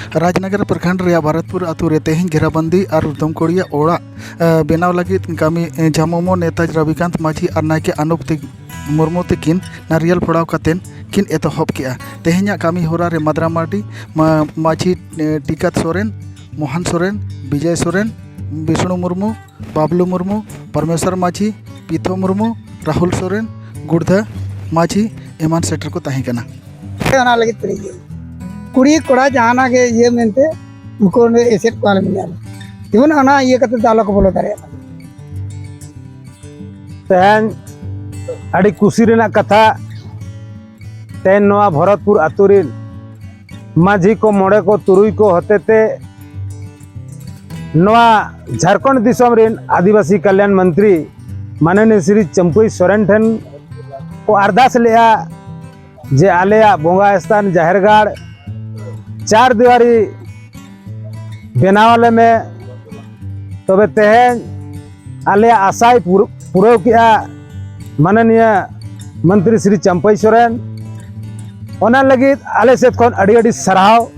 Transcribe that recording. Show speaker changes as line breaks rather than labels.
राजनगर प्रखंड रे भरतपुर आतु रे तेहें घेराबंदी और दमकोड़िया ओड़ा बेनाव लगी कामी जामोमो नेताजी रविकांत माझी और नायके अनुप मुर्मू तकिन नारियल फोड़ाव कतेन किन एतहब किया तेहें कामी होरा रे मदरा मार्डी माझी टिकत सोरेन मोहन सोरेन विजय सोरेन विष्णु मुर्मू बाबलू मुर्मू परमेश्वर माझी पीथो मुर्मू राहुल सोरेन गुड़धा माझी एमान सेटर को तहें कना
लगे कुड़ी कोड़ा जहाना के ये मेनते उनको एसेट को मिला इवन अना ये कते दालो को बोलो दारे
तेहन अड़ी कुसी रेना कथा तेन नवा भरतपुर आतुरिन माझी को मोड़े को तुरुई को होते नवा झारखंड दिसम रेन आदिवासी कल्याण मंत्री माननीय श्री चंपई सोरेन ठन को अरदास लिया जे आलिया बोंगा स्थान जाहिरगाड़ चार दीवारी बनावाले में तबे तेहें आलिया आशाई पूरा किया माननीय मंत्री श्री चंपई सोरेन ओना लगी आले सेत खन अड़ी अड़ी सराव।